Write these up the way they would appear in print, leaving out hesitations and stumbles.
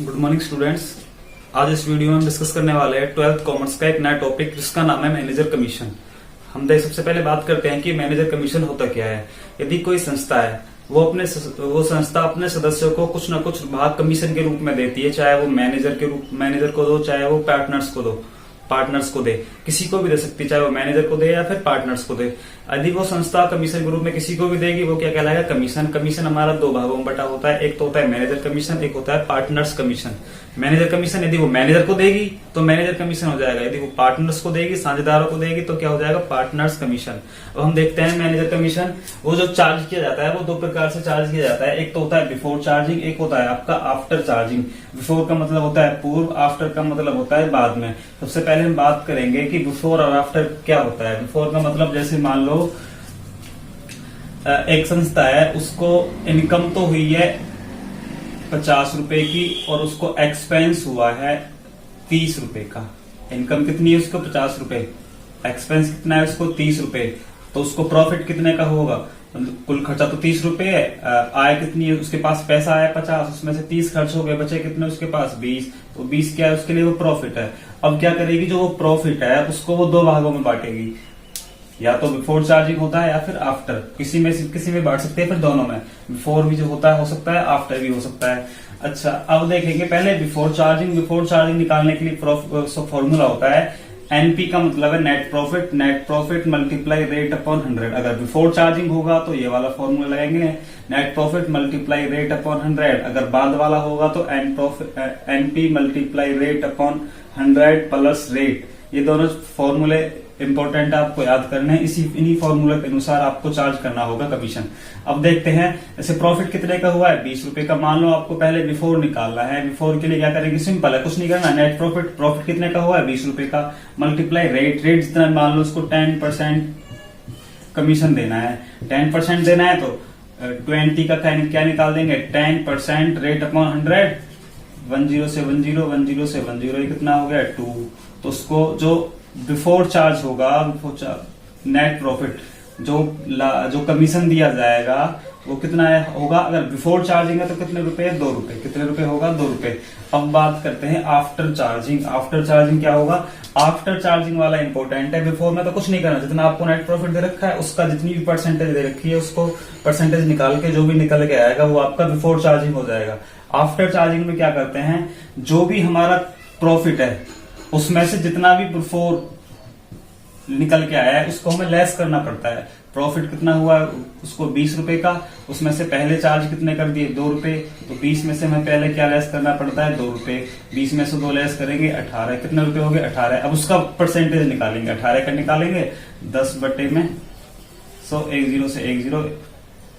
Good morning students. आज इस video में हम डिस्कस करने वाले हैं 12th कॉमर्स का एक नया टॉपिक जिसका नाम है मैनेजर कमीशन। हम सबसे पहले बात करते हैं कि मैनेजर कमीशन होता क्या है। यदि कोई संस्था है वो संस्था अपने सदस्यों को कुछ न कुछ भाग कमीशन के रूप में देती है, चाहे वो मैनेजर को दो, चाहे वो पार्टनर्स को दे, किसी को भी दे सकती है, चाहे वो मैनेजर को दे या फिर पार्टनर्स को दे। यदि वो संस्था कमीशन के रूप में किसी को भी देगी वो क्या कहलाएगा, कमीशन। कमीशन हमारा दो भागों में बटा होता है, एक तो होता है मैनेजर कमीशन, एक होता है पार्टनर्स कमीशन। मैनेजर कमीशन यदि वो मैनेजर को देगी तो मैनेजर कमीशन हो जाएगा, यदि वो पार्टनर्स को देगी, साझेदारों को देगी तो क्या हो जाएगा, पार्टनर्स कमीशन। अब हम देखते हैं मैनेजर कमीशन, वो जो चार्ज किया जाता है वो दो प्रकार से चार्ज किया जाता है। एक तो होता है बिफोर चार्जिंग, एक होता है आपका आफ्टर चार्जिंग। बिफोर का मतलब होता है पूर्व, आफ्टर का मतलब होता है बाद में। सबसे पहले हम बात करेंगे कि बिफोर और आफ्टर क्या होता है। बिफोर का मतलब जैसे मान लो एक संस्था है, उसको इनकम तो हुई है 50 रुपए की और उसको एक्सपेंस हुआ है 30 रुपए का। इनकम कितनी है उसको, 50 रुपए, एक्सपेंस कितना है उसको, 30 रुपए। तो उसको प्रॉफिट कितने का होगा, कुल खर्चा तो 30 रुपए है, आय कितनी है, उसके पास पैसा आया 50, उसमें से 30 खर्च हो गए, बचे कितने उसके पास 20। तो 20 क्या है उसके लिए, वो प्रॉफिट है। अब क्या करेगी, जो वो प्रॉफिट है उसको वो दो भागों में बांटेगी, या तो बिफोर चार्जिंग होता है या फिर आफ्टर, किसी में बांट सकते हैं, फिर दोनों में। बिफोर भी जो होता है हो सकता है, आफ्टर भी हो सकता है। अच्छा, अब देखेंगे पहले बिफोर चार्जिंग। बिफोर चार्जिंग निकालने के लिए फॉर्मूला होता है एनपी का मतलब है net profit multiply rate upon 100। अगर बिफोर चार्जिंग होगा तो ये वाला फॉर्मूला लगाएंगे, net profit multiply rate upon 100। अगर बाद वाला होगा तो NP multiply rate upon 100 plus rate. ये दोनों फॉर्मूले इंपॉर्टेंट है, आपको याद करने हैं। इन्हीं फॉर्मूले के अनुसार आपको चार्ज करना होगा कमीशन। अब देखते हैं, जैसे प्रॉफिट कितने का हुआ है, 20 रुपए का। मान लो आपको पहले बिफोर निकालना है। बिफोर के लिए क्या करेंगे, सिंपल है, कुछ नहीं करना। नेट प्रॉफिट कितने का हुआ है, 20 रुपए का, मल्टीप्लाई रेट जितना, मान लो उसको 10% कमीशन देना है, 10% देना है तो 20 का क्या निकाल देंगे, 10% रेट अपॉन 100, 10 से 10 से 10, ये कितना हो गया 2। तो उसको जो बिफोर चार्ज होगा, नेट प्रॉफिट जो कमीशन दिया जाएगा वो कितना होगा। अगर बिफोर चार्जिंग है तो कितने रुपए, 2 रुपए। कितने रुपए होगा, 2 रुपए। अब बात करते हैं आफ्टर चार्जिंग। आफ्टर चार्जिंग क्या होगा, आफ्टर चार्जिंग वाला इंपॉर्टेंट है। बिफोर में तो कुछ नहीं करना, जितना आपको नेट प्रॉफिट दे रखा है उसका जितनी भी परसेंटेज दे रखी है उसको परसेंटेज निकाल के जो भी निकल के आएगा वो आपका बिफोर चार्जिंग हो जाएगा। आफ्टर चार्जिंग में क्या करते हैं, जो भी हमारा प्रॉफिट है उसमें से जितना भी बिफोर निकल के आया है उसको हमें लेस करना पड़ता है। प्रॉफिट कितना हुआ उसको 20 रुपए का, उसमें से पहले चार्ज कितने कर दिए, 2 रुपए। तो 20 में से हमें पहले क्या लेस करना पड़ता है, 2 रुपए। 20 में से 2 लेस करेंगे 18, कितने रुपए हो गए, 18। अब उसका परसेंटेज निकालेंगे, 18 का निकालेंगे 10 बटे में 100, 10 से 10,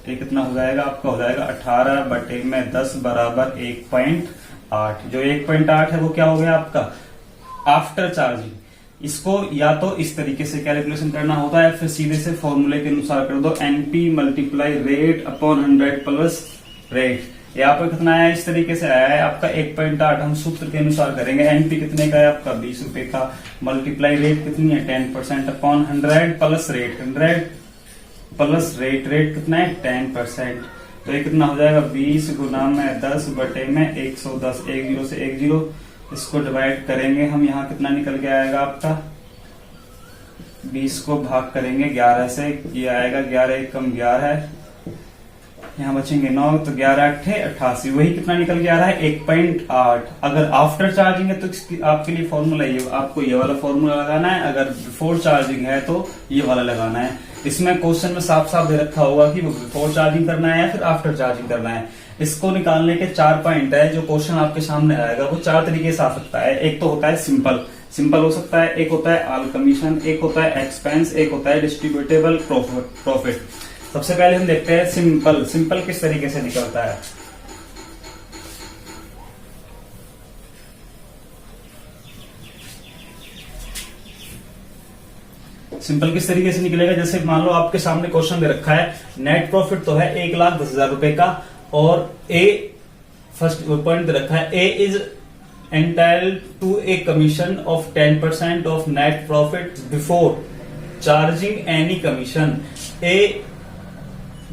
ये कितना हो जाएगा आपका, हो जाएगा 18 बटे में 10 बराबर 1.8। जो 1.8 है वो क्या हो गया आपका आफ्टर चार्जिंग। इसको या तो इस तरीके से कैलकुलेशन करना होता है, फिर सीधे से फॉर्मूले के अनुसार कर दो, NP multiply rate upon 100 plus rate. यहाँ पर कितना आया, इस तरीके से आया है आपका 1.8। हम सूत्र के अनुसार करेंगे, एनपी कितने का है आपका 20 रुपए का, मल्टीप्लाई रेट कितनी है 10% upon 100 plus rate, 100 plus rate कितना है 10%। तो ये कितना हो जाएगा 20 गुना में 10 बटे में 110, 10 से 10, इसको डिवाइड करेंगे हम, यहाँ कितना निकल के आएगा आपका, 20 को भाग करेंगे 11 से, ये आएगा 11 एकम 11 है, यहाँ बचेंगे 9, तो 11 8 88, वही कितना निकल के आ रहा है 1.8। अगर आफ्टर चार्जिंग है तो आपके लिए फॉर्मूला ये, आपको ये वाला फॉर्मूला लगाना है। अगर बिफोर चार्जिंग है तो ये वाला लगाना है। इसमें क्वेश्चन में साफ साफ दे रखा होगा कि वो बिफोर चार्जिंग करना है या फिर आफ्टर चार्जिंग करना है। इसको निकालने के 4 पॉइंट है, जो क्वेश्चन आपके सामने आएगा वो 4 तरीके से आ सकता है। एक तो होता है सिंपल हो सकता है, एक होता है ऑल कमीशन, एक होता है एक्सपेंस, एक होता है डिस्ट्रीब्यूटेबल प्रॉफिट। सबसे पहले हम देखते हैं सिंपल किस तरीके से निकलता है। सिंपल किस तरीके से निकलेगा, जैसे मान लो आपके सामने क्वेश्चन दे रखा है, नेट प्रॉफिट तो है 1,10,000 रुपए का, और ए फर्स्ट पॉइंट दे रखा है, A is entitled to a commission of 10% of net profit before charging any commission. A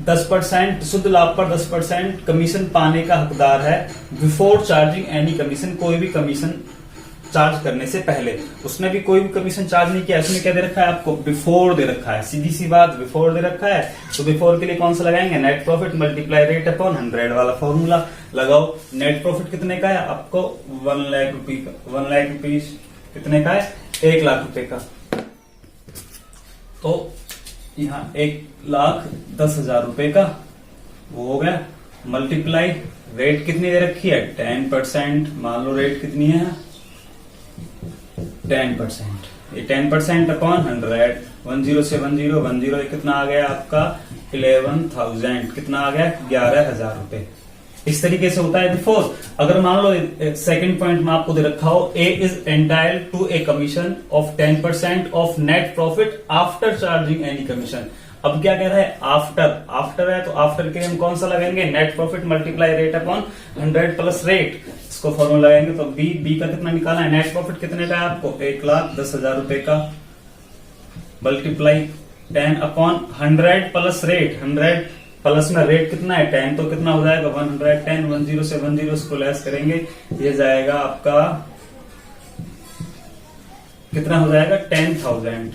10% शुद्ध लाभ पर 10% कमीशन पाने का हकदार है बिफोर चार्जिंग एनी कमीशन, कोई भी कमीशन चार्ज करने से पहले। उसने भी कोई भी कमीशन चार्ज नहीं किया, उसने क्या दे रखा है आपको, बिफोर दे रखा है, सीधी सी बात, बिफोर दे रखा है। तो बिफोर के लिए कौन सा लगाएंगे, net profit multiply rate upon 100 वाला फॉर्मूला लगाओ। नेट प्रॉफिट कितने का है आपको, 1 लाख रुपीज कितने का है, 1 लाख रुपए का। तो यहाँ 1,10,000 रुपए का वो हो गया, मल्टीप्लाई रेट कितनी दे रखी है, 10%। मान लो रेट कितनी है 10%, ये 10% अपॉन 100, 10 से 10 कितना आ गया आपका 11,000, कितना आ गया 11,000 रुपए। इस तरीके से होता है बिफोर। अगर मान लो सेकंड पॉइंट में आपको दे रखा हो, A is entitled to a commission of 10% of net profit after charging any commission. अब क्या कह रहा है, आफ्टर है, तो आफ्टर के लिए हम कौन सा लगाएंगे, net profit multiply rate upon 100 plus rate, इसको फॉर्मूला लगाएंगे। तो बी का कितना निकालना है, नेट प्रॉफिट कितने का है आपको, 1,10,000 रुपए का, multiply 10 upon 100 plus rate, 100 plus में रेट कितना है 10, तो कितना हो जाएगा 110, 10 से 10 इसको लेस करेंगे, ये जाएगा आपका कितना हो जाएगा 10,000,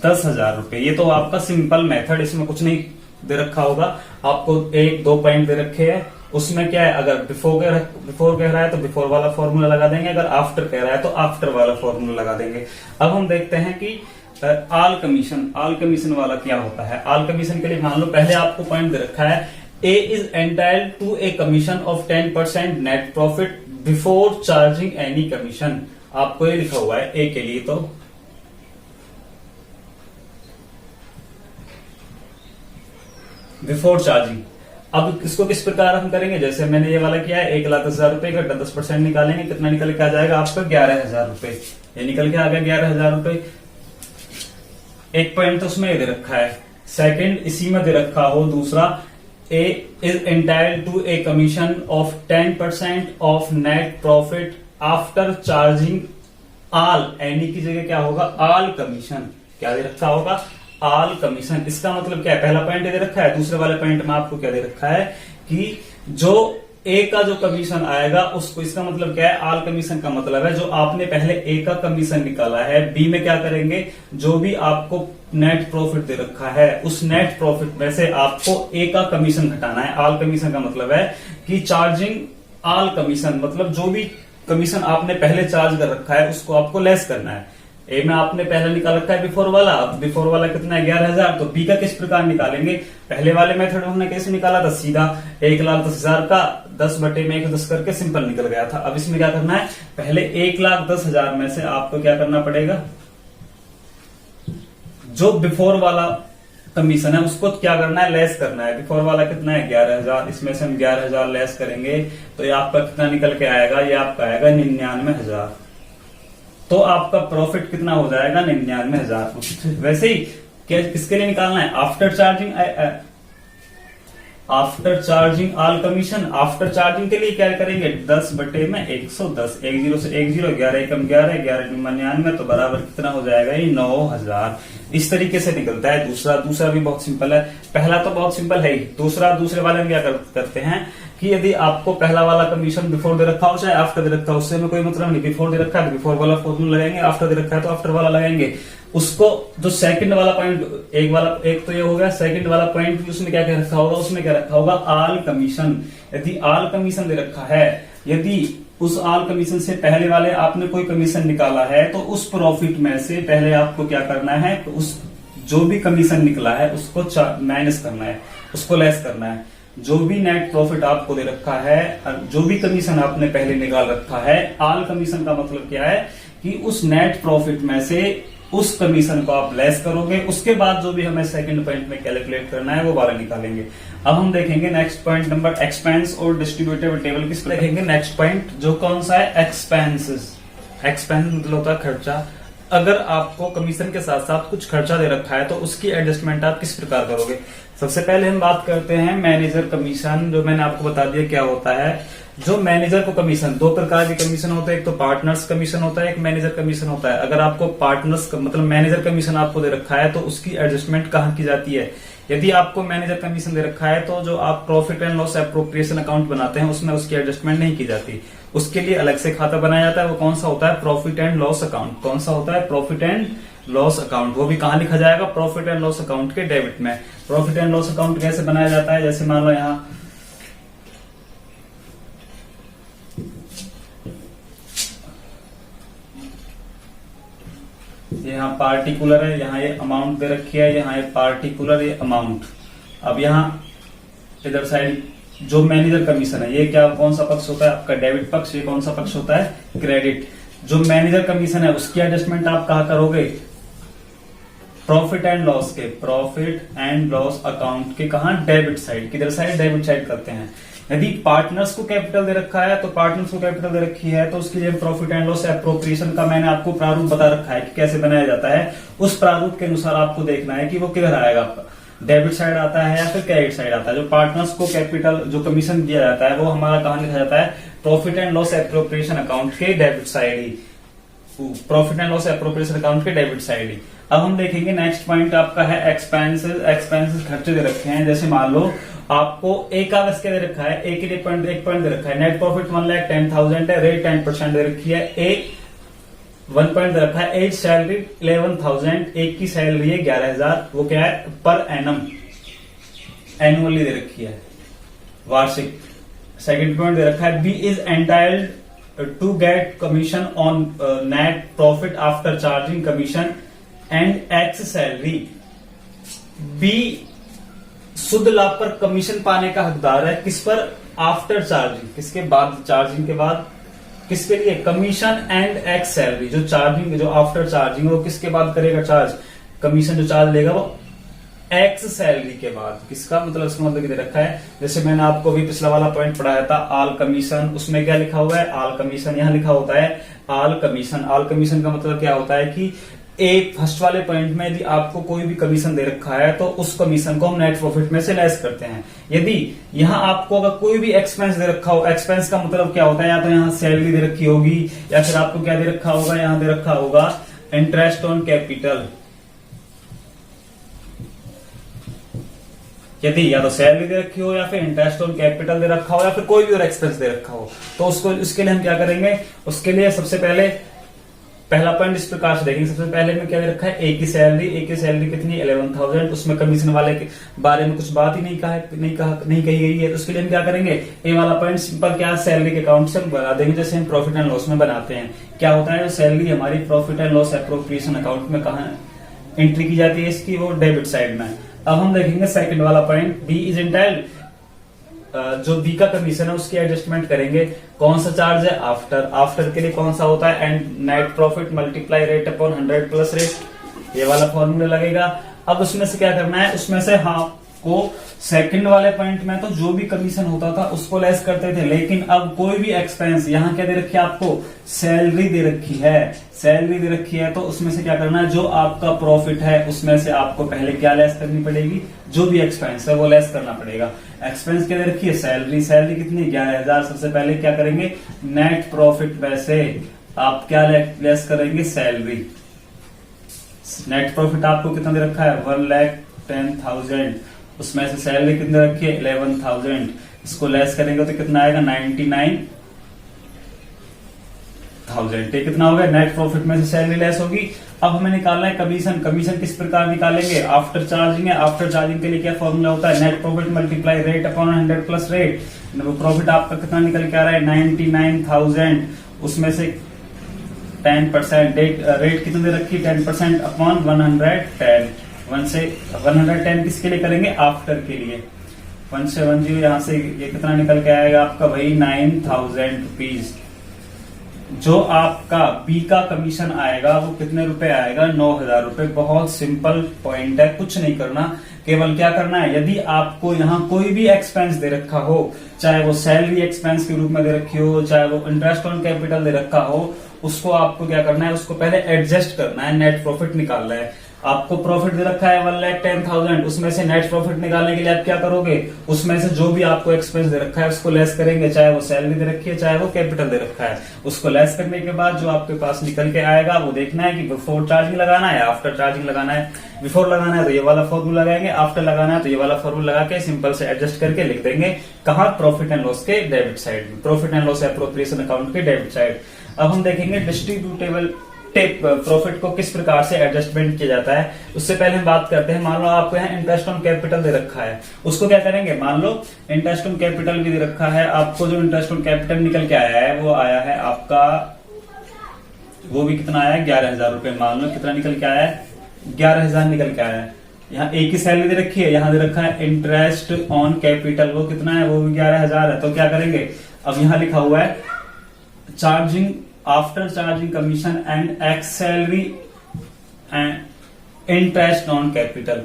10,000 रुपए। ये तो आपका सिंपल मेथड, इसमें कुछ नहीं दे रखा होगा आपको, 1-2 पॉइंट दे रखे हैं। उसमें क्या है, अगर बिफोर कह रहा है तो बिफोर वाला फॉर्मूला लगा देंगे, अगर आफ्टर कह रहा है तो आफ्टर वाला फॉर्मूला लगा देंगे। अब हम देखते हैं कि आल कमीशन वाला क्या होता है। आल कमीशन के लिए मान लो पहले आपको पॉइंट दे रखा है, A is entitled to a commission of 10% net profit before charging any commission. आपको ये लिखा हुआ है ए के लिए, तो बिफोर चार्जिंग। अब इसको किस प्रकार हम करेंगे, जैसे मैंने ये वाला किया है, 1,10,000 रुपए का 10% निकालेंगे, कितना निकल के आ जाएगा आपका 11,000 रुपए। ये निकल के आ गया 11,000 रुपए। एक पॉइंट तो उसमें दे रखा है, सेकंड इसी में दे रखा हो दूसरा, A is entitled to a commission of 10% of net profit after charging all, any की जगह क्या होगा आल कमीशन, क्या दे रखा होगा आल कमीशन। इसका मतलब क्या है, पहला पॉइंट दे रखा है, दूसरे वाले पॉइंट में आपको क्या दे रखा है कि जो ए का जो कमीशन आएगा उसको, इसका मतलब क्या है, आल कमीशन का मतलब है जो आपने पहले ए का कमीशन निकाला है, बी में क्या करेंगे, जो भी आपको नेट प्रॉफिट दे रखा है उस नेट प्रॉफिट में से आपको ए का कमीशन घटाना है। आल कमीशन का मतलब है कि चार्जिंग आल कमीशन, मतलब जो भी कमीशन आपने पहले चार्ज कर रखा है उसको आपको लेस करना है। ए में आपने पहले निकाल रखा है बिफोर वाला, अब बिफोर वाला कितना है 11,000, तो बी का किस प्रकार निकालेंगे, पहले वाले मेथड में हमने कैसे निकाला था, सीधा 1,10,000 का 10/110 करके सिंपल निकल गया था। अब इसमें क्या करना है, पहले 1,10,000 में से आपको क्या करना पड़ेगा, जो बिफोर वाला कमीशन है उसको क्या करना है, लेस करना है। बिफोर वाला कितना है 11,000, इसमें से हम 11,000 लेस करेंगे तो ये आपका कितना निकल के आएगा, ये आपका आएगा 99,000। तो आपका प्रॉफिट कितना हो जाएगा 99,000। वैसे ही क्या किसके लिए निकालना है, आफ्टर चार्जिंग आल कमीशन। आफ्टर चार्जिंग के लिए क्या करेंगे, 10/110, 10 से 10, 11 एकम 11, 11 99, तो बराबर कितना हो जाएगा ये 9,000। इस तरीके से निकलता है। दूसरा भी बहुत सिंपल है, पहला तो बहुत सिंपल है ही, दूसरे वाले में क्या करते हैं कि यदि आपको पहला वाला कमीशन बिफोर दे रखा हो चाहे आफ्टर दे रखा हो, उससे में कोई मतलब नहीं, बिफोर दे रखा है तो बिफोर वाला फॉर्मूला लगाएंगे, आफ्टर दे रखा है तो आफ्टर वाला लगाएंगे। उसको जो सेकंड वाला पॉइंट, एक तो ये हो गया, सेकंड वाला पॉइंट भी उसमें क्या कह रखा होगा, उसमें क्या रखा होगा आल कमीशन। यदि आल कमीशन दे रखा है, यदि उस आल कमीशन से पहले वाले आपने कोई कमीशन निकाला है तो उस प्रॉफिट में से पहले आपको क्या करना है, तो उस जो भी कमीशन निकला है उसको माइनस करना है, उसको लेस करना है। जो भी नेट प्रॉफिट आपको दे रखा है, जो भी कमीशन आपने पहले निकाल रखा है, आल कमीशन का मतलब क्या है कि उस नेट प्रॉफिट में से उस कमीशन को आप लेस करोगे, उसके बाद जो भी हमें सेकंड पॉइंट में कैलकुलेट करना है वो वाला निकालेंगे। अब हम देखेंगे नेक्स्ट पॉइंट नंबर एक्सपेंस और डिस्ट्रीब्यूटेबल टेबल। किस देखेंगे नेक्स्ट पॉइंट जो कौन सा है, एक्सपेंसेस। एक्सपेंस मतलब होता है खर्चा। अगर आपको कमीशन के साथ साथ कुछ खर्चा दे रखा है तो उसकी एडजस्टमेंट आप किस प्रकार करोगे। सबसे पहले हम बात करते हैं मैनेजर कमीशन, जो मैंने आपको बता दिया क्या होता है। जो मैनेजर को कमीशन, दो प्रकार के कमीशन होते हैं, एक तो पार्टनर्स कमीशन होता है, एक मैनेजर कमीशन होता है। अगर आपको पार्टनर्स मतलब मैनेजर कमीशन आपको दे रखा है तो उसकी एडजस्टमेंट कहाँ की जाती है? यदि आपको मैनेजर कमीशन दे रखा है तो जो आप profit and loss appropriation account बनाते हैं उसमें उसकी एडजस्टमेंट नहीं की जाती, उसके लिए अलग से खाता बनाया जाता है। वो कौन सा होता है? Profit and loss account. कौन सा होता है? Profit and loss account. वो भी कहां लिखा जाएगा? प्रॉफिट एंड लॉस अकाउंट के डेबिट में। प्रॉफिट एंड लॉस अकाउंट कैसे बनाया जाता है? जैसे मान लो यहाँ यहाँ पार्टिकुलर है, यहाँ ये अमाउंट दे रखी है, यहाँ ये पार्टिकुलर, ये अमाउंट। अब यहाँ इधर साइड जो मैनेजर कमीशन है, ये क्या कौन सा पक्ष होता है? आपका डेबिट पक्ष। ये कौन सा पक्ष होता है? क्रेडिट। जो मैनेजर कमीशन है उसकी एडजस्टमेंट आप कहा करोगे? प्रॉफिट एंड लॉस के, प्रॉफिट एंड लॉस अकाउंट के कहा? Debit side. किधर साइड? डेबिट साइड करते हैं। यदि पार्टनर्स को कैपिटल दे रखा है तो पार्टनर्स को कैपिटल दे रखी है तो उसके लिए प्रॉफिट एंड लॉस एप्रोप्रिएशन का मैंने आपको प्रारूप बता रखा है कि कैसे बनाया जाता है। उस प्रारूप के अनुसार आपको देखना है कि वो किधर आएगा, डेबिट साइड आता है या फिर क्रेडिट साइड आता है। जो पार्टनर्स को कैपिटल जो कमीशन दिया जाता है वो हमारा कहां लिखा जाता है? Profit and loss appropriation account के डेबिट साइड ही, profit and loss appropriation account के डेबिट साइड ही। अब हम देखेंगे नेक्स्ट पॉइंट आपका है एक्सपेंसेस। एक्सपेंसेस खर्चे दे रखे हैं। जैसे मान लो आपको एक कागज के दे रखा है, एक पॉइंट दे रखा है, नेट प्रॉफिट 1,10,000 है, रेट 10% दे रखी है, एक 1 पॉइंट दे रखा है, एज सैलरी 11,000, एक की सैलरी है 11,000, वो क्या है? पर एनम, एनुअली दे रखी है, वार्षिक। सेकंड पॉइंट दे रखा है, B is entitled to get commission on net profit after charging commission and ex salary. B शुद्ध लाभ पर कमीशन पाने का हकदार है। किस पर? आफ्टर चार्जिंग, किसके बाद? चार्जिंग के बाद। किसके लिए? Commission and ex salary. जो चार्जिंग, जो आफ्टर चार्जिंग, वो किसके बाद करेगा चार्ज? कमीशन जो चार्ज लेगा वो एक्स सैलरी के बाद। किसका मतलब? इसका मतलब दे रखा है, जैसे मैंने आपको भी पिछला वाला पॉइंट पढ़ाया था, आल कमीशन, उसमें क्या लिखा हुआ है? आल कमीशन। यहां लिखा होता है आल कमीशन। आल कमीशन का मतलब क्या होता है कि एक फर्स्ट वाले पॉइंट में यदि आपको कोई भी कमीशन दे रखा है तो उस कमीशन को हम नेट प्रॉफिट में से लेस करते हैं। यदि यहाँ आपको अगर कोई भी एक्सपेंस दे रखा हो, एक्सपेंस का मतलब क्या होता है? या तो यहाँ सैलरी दे रखी होगी या फिर आपको क्या दे रखा होगा? यहाँ दे रखा होगा इंटरेस्ट ऑन कैपिटल। यदि या तो सैलरी दे रखी हो या फिर इंटरेस्ट ऑन कैपिटल दे रखा हो या फिर कोई भी और एक्सपेंस दे रखा हो तो उसको, उसके लिए हम क्या करेंगे? उसके लिए सबसे पहले पहला पॉइंट इस प्रकार से देखेंगे। सबसे पहले में क्या दे रखा है? एक की सैलरी। एक की सैलरी कितनी? 11,000। उसमें कमीशन वाले के बारे में कुछ बात ही नहीं कही गई है। तो उसके लिए हम क्या करेंगे? ए वाला पॉइंट सिंपल क्या? सैलरी के अकाउंट से हम बना देंगे, जैसे हम प्रॉफिट एंड लॉस में बनाते हैं। क्या होता है? सैलरी हमारी profit and loss appropriation account में कहा एंट्री की जाती है इसकी? वो डेबिट साइड में। अब हम देखेंगे सेकंड वाला पॉइंट, बी इज एंटाइल्ड, जो बी का कमीशन है उसकी एडजस्टमेंट करेंगे। कौन सा चार्ज है? आफ्टर। आफ्टर के लिए कौन सा होता है? And net profit multiply rate upon 100 plus rate, ये वाला फॉर्मूला लगेगा। अब उसमें से क्या करना है? उसमें से को सेकंड वाले पॉइंट में तो जो भी कमीशन होता था उसको लेस करते थे, लेकिन अब कोई भी एक्सपेंस, यहाँ क्या दे रखी है आपको? सैलरी दे रखी है। सैलरी दे रखी है तो उसमें से क्या करना है? जो आपका प्रॉफिट है उसमें से आपको पहले क्या लेस करनी पड़ेगी? जो भी एक्सपेंस है वो लेस करना पड़ेगा। एक्सपेंस क्या दे रखी है? सैलरी। सैलरी कितनी? 11,000। सबसे पहले क्या करेंगे? नेट प्रॉफिट में से आप क्या लेस करेंगे? सैलरी। नेट प्रॉफिट आपको कितना दे रखा है? 1,10,000। उसमें से सैलरी कितनी रखी है? 11,000। इसको लेस करेंगे तो कितना आएगा? 99,000। ये कितना हो गया? नेट प्रॉफिट में से सैलरी लेस होगी। अब हमें निकालना है कमीशन। कमीशन किस प्रकार निकालेंगे? आफ्टर चार्जिंग है। आफ्टर चार्जिंग के लिए क्या फॉर्मूला होता है? Net profit multiply rate upon 100 plus rate. Profit आपका कितना निकल के आ रहा है? 99,000। उसमें से 10% रेट कितने दे रखी? 10% अपॉन 110। 1 से 110 किसके लिए करेंगे? आफ्टर के लिए। 1 से 10 यहां से ये कितना निकल के आएगा आपका? वही 9,000 रुपीज। जो आपका बी का कमीशन आएगा वो कितने रुपए आएगा? 9,000 रुपए। बहुत सिंपल पॉइंट है, कुछ नहीं करना, केवल क्या करना है? यदि आपको यहाँ कोई भी एक्सपेंस दे रखा हो, चाहे वो सैलरी एक्सपेंस के रूप में दे रखी हो, चाहे वो इंटरेस्ट ऑन कैपिटल दे रखा हो, उसको आपको क्या करना है? उसको पहले एडजस्ट करना है, नेट प्रॉफिट निकालना है। आपको प्रॉफिट दे रखा है 1,10,000, उसमें से नेट प्रॉफिट निकालने के लिए आप क्या करोगे, उसमें से जो भी आपको एक्सपेंस दे रखा है उसको लेस करेंगे, चाहे वो सैलरी दे रखी है चाहे वो कैपिटल दे रखा है। उसको लेस करने के बाद जो आपके पास निकल के आएगा वो देखना है कि बिफोर चार्जिंग लगाना है, आफ्टर चार्जिंग लगाना है। बिफोर लगाना है तो ये वाला फॉर्मूला लगाएंगे, आफ्टर लगाना है तो ये वाला फॉर्मूला लगा के सिंपल से एडजस्ट करके लिख देंगे। कहां, प्रॉफिट एंड लॉस के डेबिट साइड में, profit and loss appropriation account के डेबिट साइड। अब हम देखेंगे डिस्ट्रीब्यूटेबल प्रॉफिट को किस प्रकार से एडजस्टमेंट किया जाता है। उससे पहले हम बात करते हैं, मान लो आपको यहाँ इंटरेस्ट ऑन कैपिटल दे रखा है, उसको क्या करेंगे, मान लो इंटरेस्ट ऑन कैपिटल भी दे रखा है आपको, जो इंटरेस्ट ऑन कैपिटल निकल के आया है वो आया है आपका, वो भी कितना आया है 11,000 रुपए। मान लो कितना निकल के आया है, 11,000 निकल के आया है। यहाँ एक ही सैलरी दे रखी है, यहाँ दे रखा है इंटरेस्ट ऑन कैपिटल, वो कितना है, वो भी 11,000 है। तो क्या करेंगे, अब यहाँ लिखा हुआ है charging after charging commission and ex salary and interest on capital,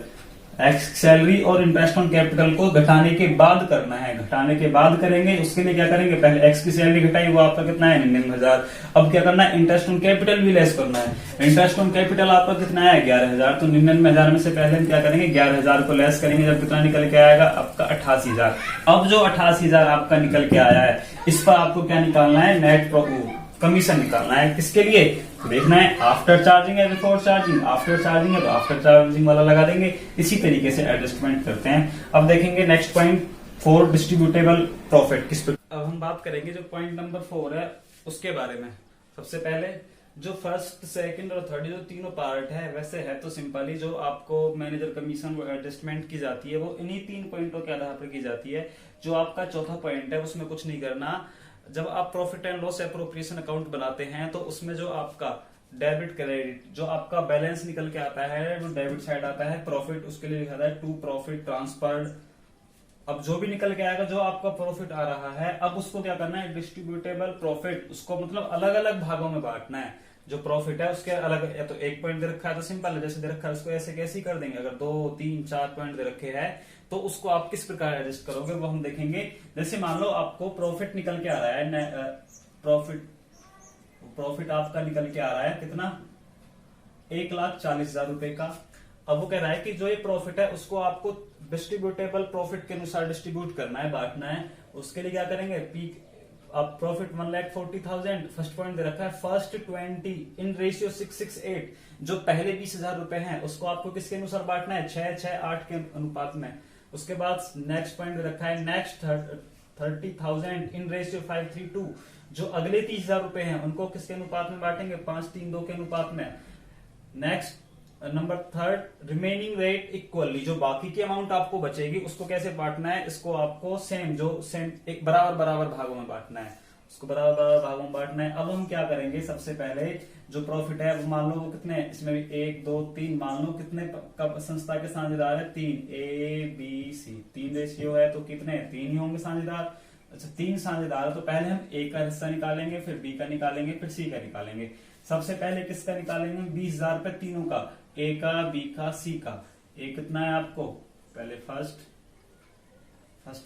x salary और इंटरेस्ट ऑन कैपिटल को घटाने के बाद करना है, घटाने के बाद करेंगे। उसके लिए क्या करेंगे, पहले एक्स की सैलरी घटाई, वो आपका कितना है 99,000। अब क्या करना है, इंटरेस्ट ऑन कैपिटल भी लेस करना है। इंटरेस्ट ऑन कैपिटल आपका कितना है 11,000, तो 99,000 में से पहले हम क्या करेंगे 11,000 को लेस करेंगे, जब कितना निकल के आएगा आपका 88,000। अब जो 88,000 आपका निकल के आया है, इस पर आपको क्या निकालना है, नेट प्रॉफिट कमीशन निकालना है। किसके लिए, तो देखना है आफ्टर चार्जिंग है बिफोर चार्जिंग, आफ्टर चार्जिंग है तो आफ्टर चार्जिंग वाला लगा देंगे। इसी तरीके से एडजस्टमेंट करते हैं। अब देखेंगे नेक्स्ट पॉइंट 4 डिस्ट्रीब्यूटेबल प्रॉफिट किस पर। अब हम बात करेंगे जो पॉइंट नंबर 4 है उसके बारे में। सबसे पहले जो फर्स्ट, सेकंड और थर्ड जो तीनों पार्ट है, वैसे है तो सिंपल ही, जो आपको मैनेजर कमीशन वो एडजस्टमेंट की जाती है वो इन्हीं 3 पॉइंटों के आधार पर की जाती है। जो आपका चौथा पॉइंट है उसमें कुछ नहीं करना। जब आप profit and loss appropriation account बनाते हैं तो उसमें जो आपका डेबिट क्रेडिट, जो आपका बैलेंस निकल के आता है, जो डेबिट साइड आता है प्रॉफिट, उसके लिए लिखा है टू प्रॉफिट ट्रांसफर्ड। अब जो भी निकल के आएगा, जो आपका प्रॉफिट आ रहा है, अब उसको क्या करना है, डिस्ट्रीब्यूटेबल प्रॉफिट, उसको मतलब अलग अलग भागों में बांटना है। जो प्रॉफिट है उसके अलग, या तो एक पॉइंट दे रखा है तो सिंपल है, जैसे दे रखा है उसको ऐसे कैसे कर देंगे। अगर 2, 3, 4 पॉइंट दे रखे हैं तो उसको आप किस प्रकार एडजस्ट करोगे वो हम देखेंगे। जैसे मान लो आपको प्रॉफिट निकल के आ रहा है, प्रॉफिट आपका निकल के आ रहा है कितना, 1,40,000 रुपए का। अब वो कह रहा है कि जो ये प्रॉफिट है उसको आपको डिस्ट्रीब्यूटेबल प्रॉफिट के अनुसार डिस्ट्रीब्यूट करना है, बांटना है। उसके लिए क्या करेंगे, पीक अब प्रॉफिट 1,40,000, फर्स्ट पॉइंट दे रखा है, फर्स्ट 20 इन रेशियो 6:8, जो पहले 20,000 रुपए हैं उसको आपको किसके अनुसार बांटना है, 6:8 के अनुपात में। उसके बाद नेक्स्ट पॉइंट दे रखा है, नेक्स्ट 30,000 इन रेशियो 5:3:2, जो अगले 30,000 रुपए हैं उनको किसके अनुपात में बांटेंगे, 5:3:2 के अनुपात में। Next number 3 remaining rate equally, जो बाकी की अमाउंट आपको बचेगी उसको कैसे बांटना है, इसको आपको सेम एक बराबर बराबर भागों में बांटना है, उसको बराबर बराबर भागों में बांटना है। अब हम क्या करेंगे, सबसे पहले जो प्रॉफिट है वो मान लो वो कितने, इसमें भी 1, 2, 3, मान लो कितने संस्था के साझेदार है, 3, ABC, 3 रेशियो है तो कितने, 3 ही होंगे साझेदार। अच्छा 3 साझेदार है तो पहले हम A का हिस्सा निकालेंगे, फिर B का निकालेंगे, फिर C का निकालेंगे। सबसे पहले किसका निकालेंगे, 20,000 रुपए तीनों का, A का, B का, C का। A कितना है आपको, पहले फर्स्ट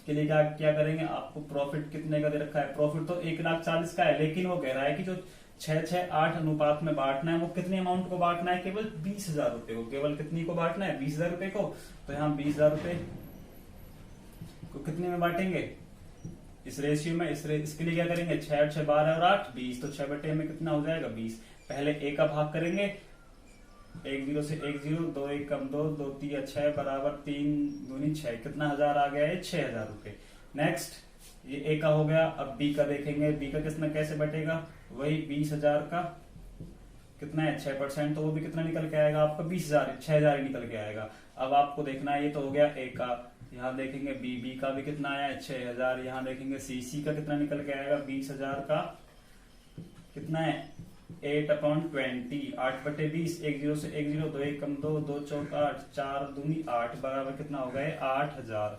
के लिए क्या करेंगे, आपको प्रॉफिट कितने का दे रखा है, प्रॉफिट तो 1,40,000 का है, लेकिन वो कह रहा है कि जो 6:8 अनुपात में बांटना है वो कितने अमाउंट को बांटना है, केवल 20,000 रुपए को, केवल कितनी को बांटना है, 20,000 रुपए को। तो यहाँ 20,000 रुपए को कितने में बांटेंगे, इस रेशियो में, इसके लिए क्या करेंगे, 6, 6, 12 और 8, 20, तो 6 में कितना हो जाएगा 20। पहले A का भाग करेंगे, 1 0 से 1 0, 2 1 कम 2, 2 3 6 बराबर 3 दूनी 6, कितना हजार आ गया है, 6,000 रुपए। नेक्स्ट ये A का हो गया। अब B का देखेंगे, B का कितना कैसे बटेगा, वही 20,000 का कितना है 6%, तो वो भी कितना निकल के आएगा आपका 20,000, 6,000 ही निकल के आएगा। अब आपको देखना है, ये तो हो गया A का, यहाँ देखेंगे B का भी कितना आया है 6,000, यहाँ देखेंगे C का कितना निकल के आएगा 20,000 का कितना है 8/20, 8/20, 1 0 से 1 0, 2 1 कम 2, 2 4 8, 4 दूनी 8 बराबर कितना हो गया 8,000।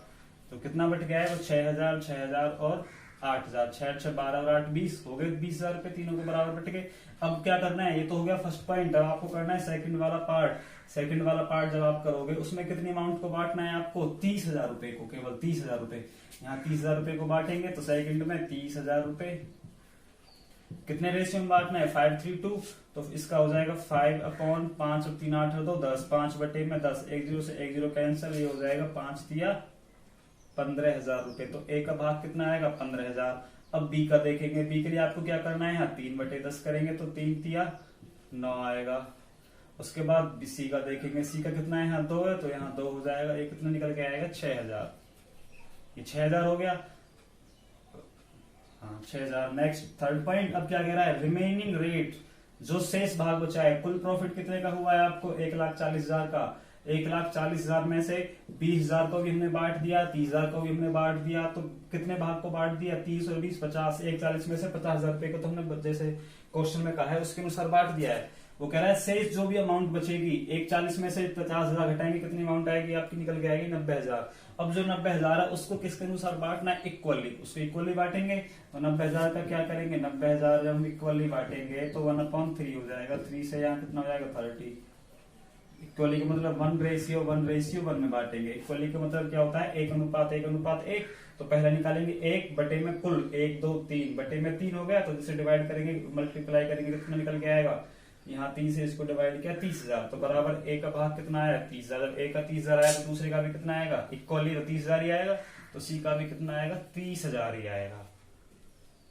तो कितना बट गया है वो 6,000, 6,000 और 8,000, 6 6 12 और 8 20 हो गए, 20,000 रुपए तीनों को बराबर बट गए। अब क्या करना है, ये तो हो गया फर्स्ट पॉइंट। अब आपको करना है सेकंड वाला पार्ट। सेकंड वाला पार्ट जब आप करोगे उसमें कितनी अमाउंट को बांटना है आपको, 30,000 रुपए को, केवल 30,000 रुपए। यहाँ 30,000 रुपए को बांटेंगे तो सेकंड में 30,000 रुपए, कितने रेशियो में बांटना है, 5:3:2, तो इसका हो जाएगा 5/5 और 3 8 और 2 10, 5/10, 1 0 से 1 0 कैंसिल, ये हो जाएगा 5 दिया 15,000 रुपए। तो ए का भाग कितना आएगा, 15,000। अब बी का देखेंगे, बी के लिए आपको क्या करना है, यहाँ 3/10 करेंगे तो 3 दिया 9 आएगा। उसके बाद सी का देखेंगे, सी का कितना है, यहाँ 2 है तो यहाँ 2 हो जाएगा, ये कितना निकल के आएगा 6,000, ये 6,000 हो गया। हाँ 6,000। नेक्स्ट थर्ड पॉइंट, अब क्या कह रहा है, रिमेनिंग रेट, जो शेष भाग बचा है, कुल प्रॉफिट कितने का हुआ है आपको, 1,40,000 का। 1,40,000 में से 20,000 को भी हमने बांट दिया, 30,000 को भी हमने बांट दिया, तो कितने भाग को बांट दिया, 30 और 20 50, 1,40 में से 50,000 रुपए को तो हमने जैसे क्वेश्चन में कहा है उसके अनुसार बांट दिया है। वो कह रहा है शेष जो भी अमाउंट बचेगी, 1,40 में से 50,000 घटाएंगे, कितनी अमाउंट आएगी आपकी, निकल के आएगी 90,000। अब जो 90,000 है उसको किसके अनुसार बांटना है, इक्वली, उसको इक्वली बांटेंगे। तो 90,000 का क्या करेंगे, 90,000 जब हम इक्वली बांटेंगे तो 1/3 हो जाएगा, 3 से यहाँ कितना हो जाएगा 30। इक्वली का मतलब 1:1 में बांटेंगे। इक्वली का मतलब क्या होता है, 1:1:1। तो पहले निकालेंगे 1 बटे में कुल 1 2 3 बटे में 3 हो गया, तो जिसे डिवाइड करेंगे मल्टीप्लाई करेंगे कितना निकल के आएगा, यहाँ 3 से इसको डिवाइड किया 30,000, तो बराबर ए का भाग कितना आया 30,000। ए का 30,000 आया तो दूसरे का भी कितना आएगा, इक्वली तो 30,000 ही आएगा, तो सी का भी कितना आएगा 30,000 ही आएगा।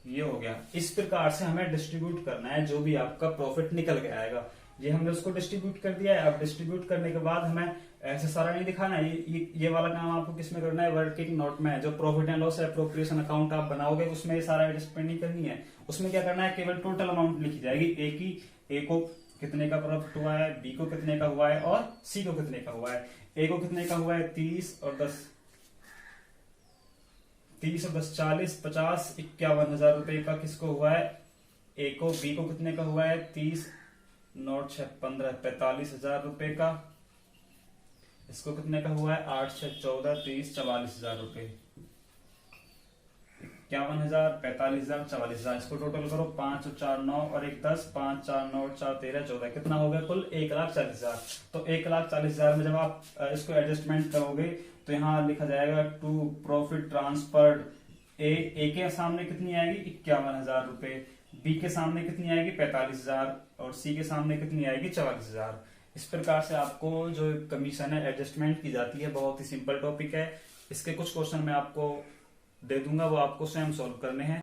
ये हो गया। इस प्रकार से हमें डिस्ट्रीब्यूट करना है, जो भी आपका प्रॉफिट निकल के आएगा, ये हमने उसको डिस्ट्रीब्यूट कर दिया है। अब डिस्ट्रीब्यूट करने के बाद हमें ऐसे सारा नहीं दिखाना है, ये वाला काम आपको किसमें करना है, वर्किंग नोट में। जो profit and loss appropriation account आप बनाओगे उसमें ये सारा एडजस्टमेंट नहीं करनी है। उसमें क्या करना है, केवल टोटल अमाउंट लिखी जाएगी, ए को कितने का प्रॉफिट हुआ है, बी को कितने का हुआ है और सी को कितने का हुआ है। ए को कितने का हुआ है 30 और 10 40 50 51,000 रुपए का किसको हुआ है, ए को। बी को कितने का हुआ है 30 9 6 15 45,000 रुपए का। इसको कितने का हुआ है 8 6 14 30 44,000 रुपए। 51,000 45,000 44,000, इसको टोटल करो, 5 और 4 9 और 1 10, 5 4 9 और 4 13 14, कितना हो गया कुल 1,40,000। तो 1,40,000 में जब आप इसको एडजस्टमेंट करोगे तो यहाँ लिखा जाएगा टू प्रॉफिट ट्रांसफर्ड। ए के सामने कितनी आएगी 51,000 रुपए, बी के सामने कितनी आएगी 45,000 और सी के सामने कितनी आएगी 44,000। इस प्रकार से आपको जो कमीशन है एडजस्टमेंट की जाती है। बहुत ही सिंपल टॉपिक है, इसके कुछ क्वेश्चन मैं आपको दे दूंगा, वो आपको स्वयं सॉल्व करने हैं।